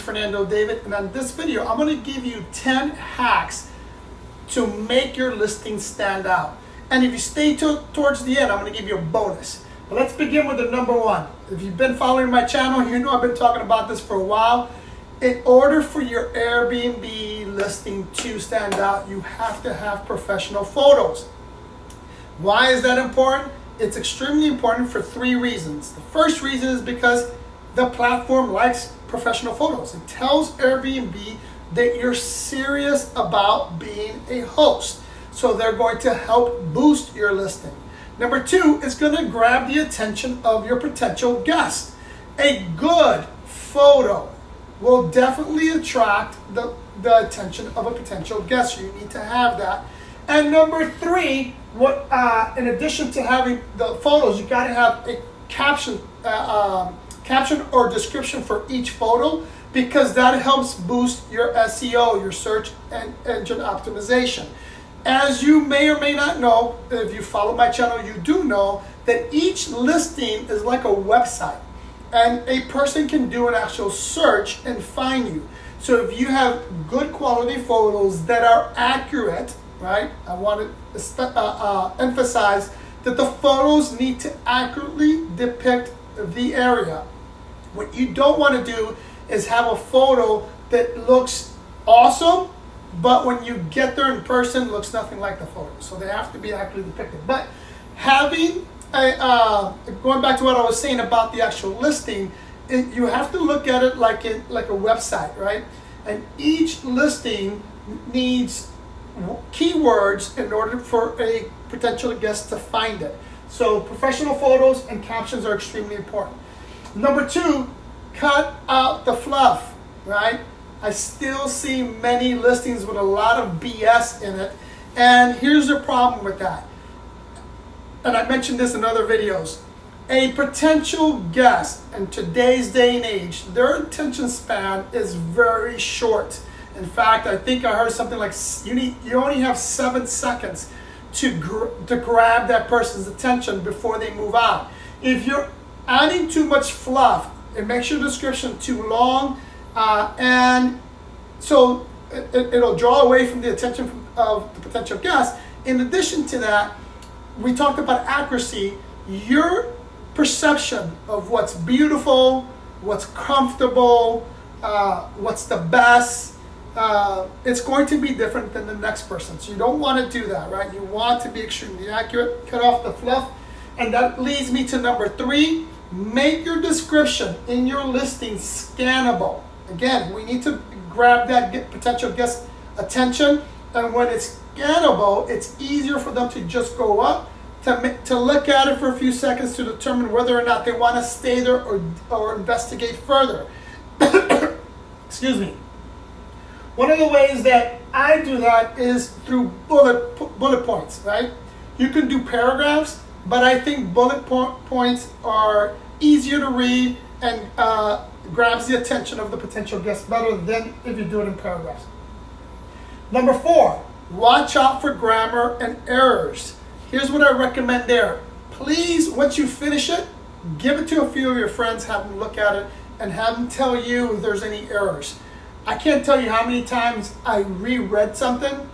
Fernando David, and on this video, I'm going to give you 10 hacks to make your listing stand out. And if you stay towards the end, I'm going to give you a bonus. But let's begin with the number one. If you've been following my channel, you know I've been talking about this for a while. In order for your Airbnb listing to stand out, you have to have professional photos. Why is that important? It's extremely important for 3 reasons. The first reason is because the platform likes professional photos. It tells Airbnb that you're serious about being a host. So they're going to help boost your listing. Number 2, it's going to grab the attention of your potential guests. A good photo will definitely attract the attention of a potential guest. You need to have that. And number 3, in addition to having the photos, you got to have a caption or description for each photo, because that helps boost your SEO, your search engine optimization. As you may or may not know, if you follow my channel, you do know that each listing is like a website, and a person can do an actual search and find you. So if you have good quality photos that are accurate, right? I want to emphasize that the photos need to accurately depict the area. What you don't want to do is have a photo that looks awesome, but when you get there in person, looks nothing like the photo. So they have to be accurately depicted. But having going back to what I was saying about the actual listing, you have to look at it like a website, right? And each listing needs keywords in order for a potential guest to find it. So professional photos and captions are extremely important. Number 2, cut out the fluff, right? I still see many listings with a lot of BS in it, and here's the problem with that. And I mentioned this in other videos. A potential guest in today's day and age, their attention span is very short. In fact, I think I heard something like you only have 7 seconds to grab that person's attention before they move on. If you're adding too much fluff, it makes your description too long, and so it'll draw away from the attention of the potential guest. In addition to that, we talked about accuracy. Your perception of what's beautiful, what's comfortable, what's the best, it's going to be different than the next person. So you don't want to do that, right? You want to be extremely accurate, cut off the fluff. And that leads me to number 3, make your description in your listing scannable. Again, we need to grab that potential guest attention, and when it's scannable, it's easier for them to just go up, to look at it for a few seconds to determine whether or not they want to stay there or investigate further. Excuse me. One of the ways that I do that is through bullet points, right? You can do paragraphs, but I think bullet points are easier to read and grabs the attention of the potential guest better than if you do it in paragraphs. Number 4, watch out for grammar and errors. Here's what I recommend there. Please, once you finish it, give it to a few of your friends, have them look at it, and have them tell you if there's any errors. I can't tell you how many times I reread something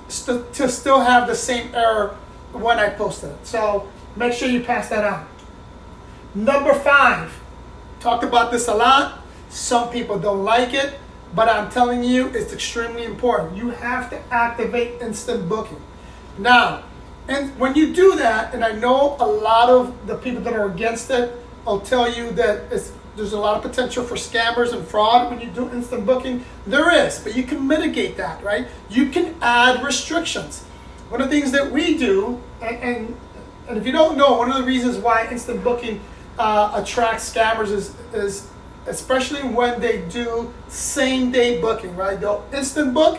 to still have the same error when I posted it. So make sure you pass that on. Number 5, talked about this a lot. Some people don't like it, but I'm telling you, it's extremely important. You have to activate instant booking. Now, and when you do that, and I know a lot of the people that are against it, I'll tell you that there's a lot of potential for scammers and fraud when you do instant booking. There is, but you can mitigate that, right? You can add restrictions. One of the things that we do, and if you don't know, one of the reasons why instant booking attracts scammers is especially when they do same-day booking, right? They'll instant book,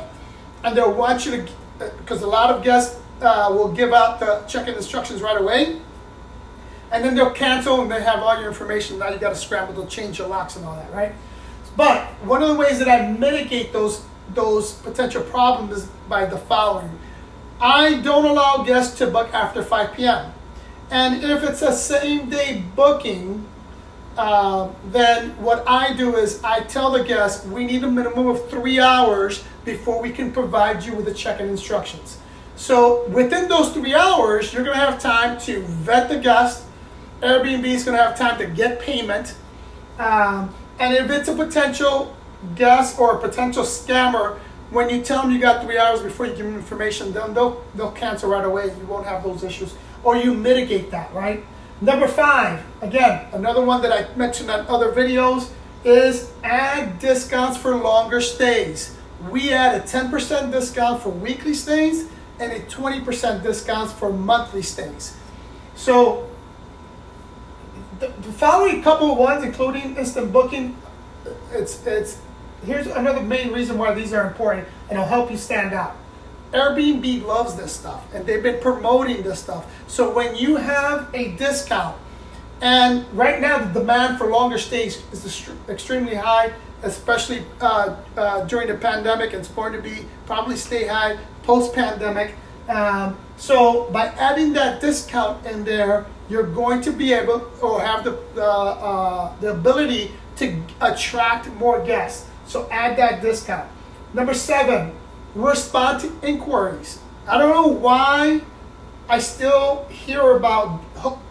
and they'll want you to, because a lot of guests will give out the check-in instructions right away, and then they'll cancel and they have all your information. Now you got to scramble to change your locks and all that, right? But one of the ways that I mitigate those potential problems is by the following. I don't allow guests to book after 5 p.m. And if it's a same-day booking, then what I do is I tell the guest we need a minimum of 3 hours before we can provide you with the check-in instructions. So within those 3 hours, you're going to have time to vet the guest. Airbnb is going to have time to get payment. And if it's a potential guest or a potential scammer, when you tell them you got 3 hours before you give them information, then they'll cancel right away. You won't have those issues. Or you mitigate that, right? Number 5, again, another one that I mentioned on other videos is add discounts for longer stays. We add a 10% discount for weekly stays and a 20% discount for monthly stays. So the following couple of ones, including instant booking, here's another main reason why these are important, and it'll help you stand out. Airbnb loves this stuff, and they've been promoting this stuff. So when you have a discount, and right now the demand for longer stays is extremely high, especially during the pandemic, and it's going to be probably stay high post-pandemic. So by adding that discount in there, you're going to be able or have the ability to attract more guests. So add that discount. Number 7, respond to inquiries. I don't know why I still hear about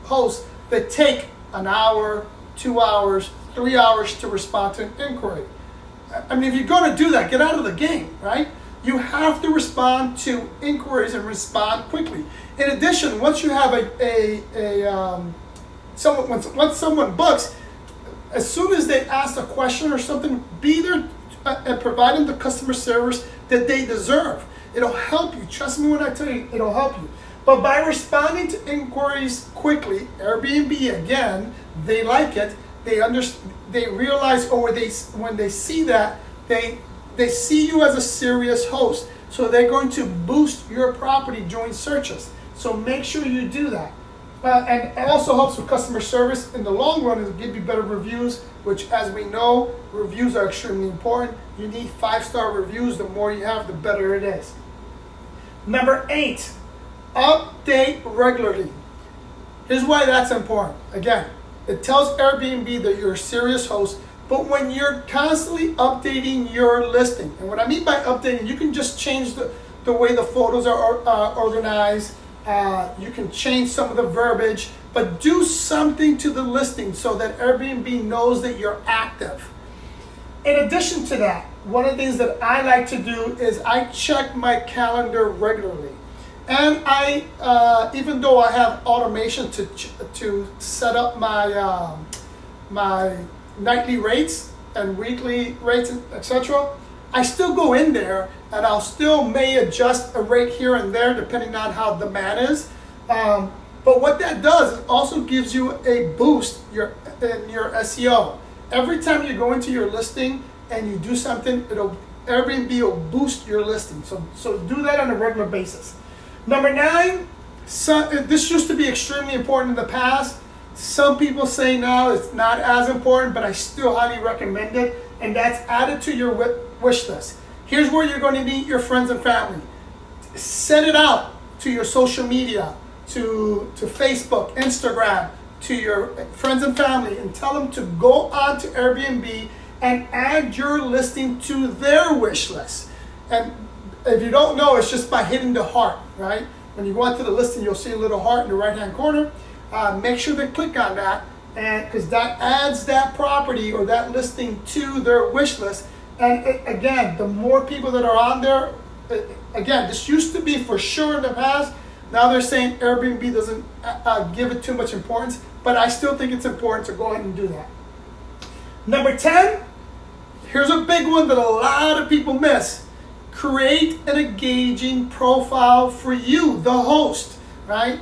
hosts that take an hour, 2 hours, 3 hours to respond to an inquiry. I mean, if you're going to do that, get out of the game, right? You have to respond to inquiries and respond quickly. In addition, once you have once someone books, as soon as they ask a question or something, be there and provide them the customer service that they deserve. It'll help you. Trust me when I tell you, it'll help you. But by responding to inquiries quickly, Airbnb, again, they like it. They realize, or when they see that, they see you as a serious host. So they're going to boost your property during searches. So make sure you do that. And it also helps with customer service in the long run. It'll give you better reviews, which, as we know, reviews are extremely important. You need 5-star reviews. The more you have, the better it is. Number 8, update regularly. Here's why that's important. Again, it tells Airbnb that you're a serious host, but when you're constantly updating your listing, and what I mean by updating, you can just change the way the photos are organized. You can change some of the verbiage, but do something to the listing so that Airbnb knows that you're active. In addition to that, one of the things that I like to do is I check my calendar regularly. And I, even though I have automation to set up my my nightly rates and weekly rates, etc., I still go in there and I'll still may adjust a rate here and there depending on how demand is. But what that does, it also gives you a boost in your SEO. Every time you go into your listing and you do something, Airbnb will boost your listing. So do that on a regular basis. Number 9, this used to be extremely important in the past. Some people say now it's not as important, but I still highly recommend it, and that's added to your wish list. Here's where you're going to meet your friends and family. Set it out to your social media, to Facebook, Instagram, to your friends and family, and tell them to go on to Airbnb and add your listing to their wish list. And if you don't know, it's just by hitting the heart, right? When you go onto the listing, you'll see a little heart in the right-hand corner. Make sure they click on that, and because that adds that property or that listing to their wish list. And again, the more people that are on there, again, this used to be for sure in the past. Now they're saying Airbnb doesn't give it too much importance, but I still think it's important to go ahead and do that. Number 10, here's a big one that a lot of people miss. Create an engaging profile for you, the host, right?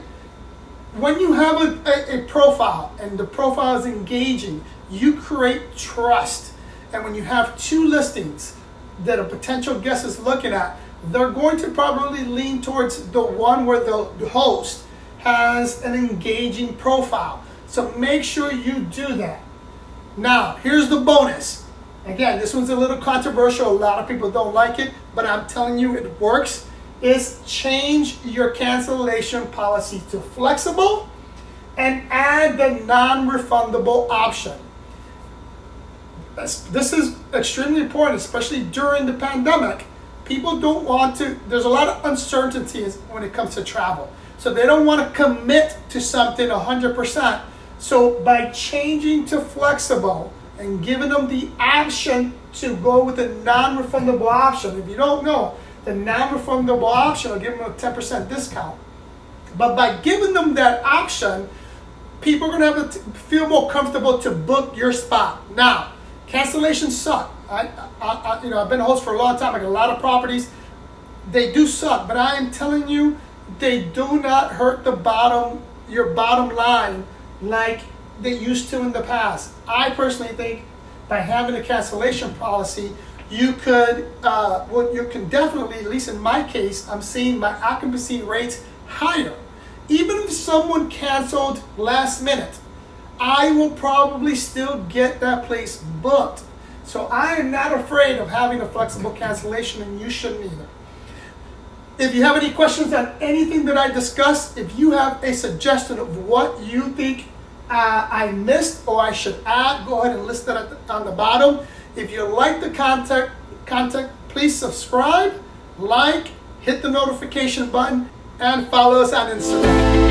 When you have a profile and the profile is engaging, you create trust. And when you have 2 listings that a potential guest is looking at, they're going to probably lean towards the one where the host has an engaging profile. So make sure you do that. Now, here's the bonus. Again, this one's a little controversial. A lot of people don't like it, but I'm telling you it works. Is change your cancellation policy to flexible and add the non-refundable option. This is extremely important, especially during the pandemic. People don't want to, there's a lot of uncertainties when it comes to travel. So they don't want to commit to something 100%. So by changing to flexible and giving them the option to go with a non-refundable option, if you don't know, the non-refundable option will give them a 10% discount. But by giving them that option, people are going to have to feel more comfortable to book your spot. Now, cancellations suck. I've been a host for a long time. I got a lot of properties. They do suck, but I am telling you, they do not hurt your bottom line like they used to in the past. I personally think by having a cancellation policy, you could, you can definitely, at least in my case, I'm seeing my occupancy rates higher. Even if someone canceled last minute, I will probably still get that place booked. So I am not afraid of having a flexible cancellation, and you shouldn't either. If you have any questions on anything that I discussed, if you have a suggestion of what you think I missed or I should add, go ahead and list that on the bottom. If you like the content, please subscribe, like, hit the notification button, and follow us on Instagram.